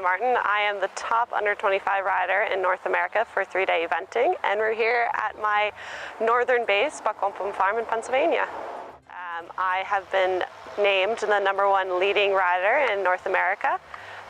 Martin. I am the top under 25 rider in North America for 3-day eventing, and we're here at my northern base, Buck Wampum Farm in Pennsylvania. I have been named the #1 leading rider in North America,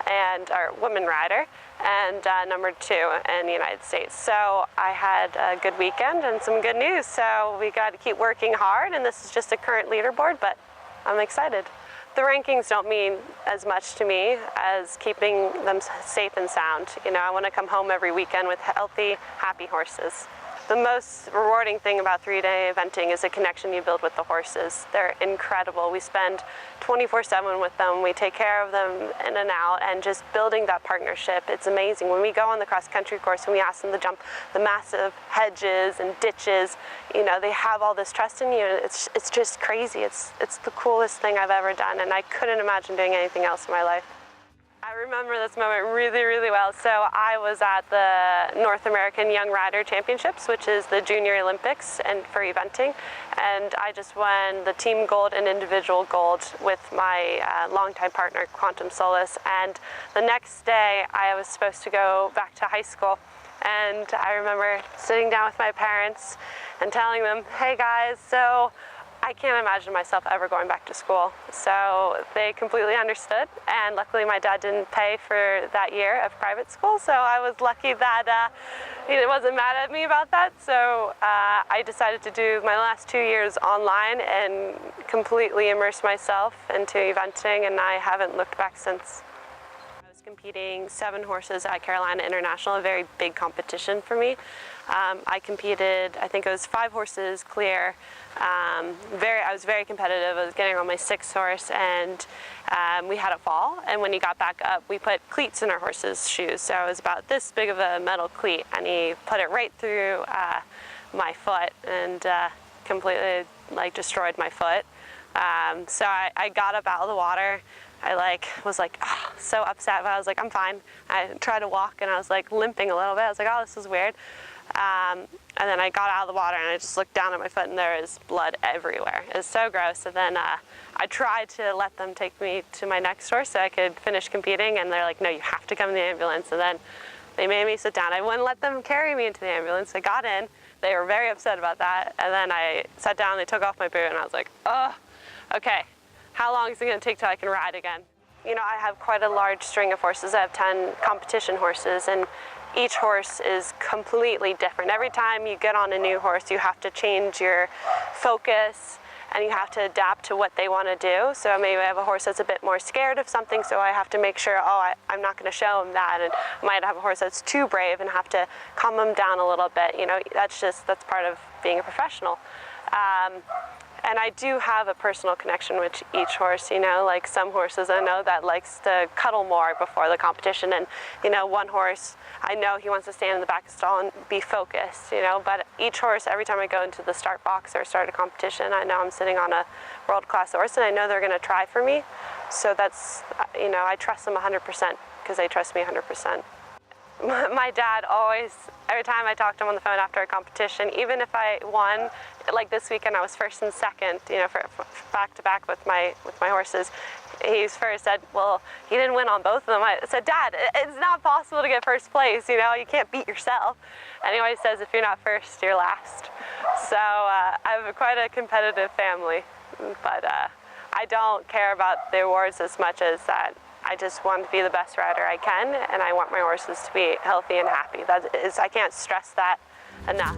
or woman rider, and #2 in the United States. So I had a good weekend and some good news. So we got to keep working hard, and this is just a current leaderboard, but I'm excited. The rankings don't mean as much to me as keeping them safe and sound. You know, I want to come home every weekend with healthy, happy horses. The most rewarding thing about 3-day eventing is the connection you build with the horses. They're incredible. We spend 24/7 with them. We take care of them in and out, and just building that partnership, it's amazing. When we go on the cross-country course and we ask them to jump the massive hedges and ditches, you know, they have all this trust in you. It's just crazy. It's the coolest thing I've ever done, and I couldn't imagine doing anything else in my life. I remember this moment really, really well. So I was at the North American Young Rider Championships, which is the Junior Olympics and for eventing, and I just won the team gold and individual gold with my longtime partner, Quantum Solace. And the next day, I was supposed to go back to high school, and I remember sitting down with my parents and telling them, "Hey guys, so I can't imagine myself ever going back to school." So they completely understood, and luckily my dad didn't pay for that year of private school, so I was lucky that he wasn't mad at me about that. So I decided to do my last 2 years online and completely immerse myself into eventing, and I haven't looked back since. I was competing 7 horses at Carolina International, a very big competition for me. I competed, I think it was 5 horses clear. I was very competitive. I was getting on my 6th horse, and we had a fall, and when he got back up, we put cleats in our horse's shoes. So it was about this big of a metal cleat, and he put it right through my foot and completely destroyed my foot. So I got up out of the water. I was so upset, but I was like, I'm fine. I tried to walk, and I was limping a little bit. I was like, oh, this is weird. And then I got out of the water, and I just looked down at my foot, and there was blood everywhere. It was so gross. And then I tried to let them take me to my next horse so I could finish competing, and they're like, no, you have to come in the ambulance. And then they made me sit down. I wouldn't let them carry me into the ambulance. I got in. They were very upset about that. And then I sat down, they took off my boot, and I was like, oh, okay, how long is it going to take till I can ride again? You know, I have quite a large string of horses. I have 10 competition horses, and each horse is completely different. Every time you get on a new horse, you have to change your focus, and you have to adapt to what they want to do. So maybe I have a horse that's a bit more scared of something, so I have to make sure, I'm not going to show him that. And I might have a horse that's too brave and have to calm him down a little bit. You know, that's part of being a professional. And I do have a personal connection with each horse, you know, like some horses I know that likes to cuddle more before the competition, and, you know, one horse, I know he wants to stand in the back of the stall and be focused, you know, but each horse, every time I go into the start box or start a competition, I know I'm sitting on a world-class horse, and I know they're going to try for me. So that's, you know, I trust them 100% because they trust me 100%. My dad always, every time I talked to him on the phone after a competition, even if I won, like this weekend I was 1st and 2nd, you know, for back to back with my horses. He first said, well, he didn't win on both of them. I said, Dad, it's not possible to get 1st place, you know, you can't beat yourself. And he always says, if you're not 1st, you're last. So I have quite a competitive family, but I don't care about the awards as much as that. I just want to be the best rider I can, and I want my horses to be healthy and happy. I can't stress that enough.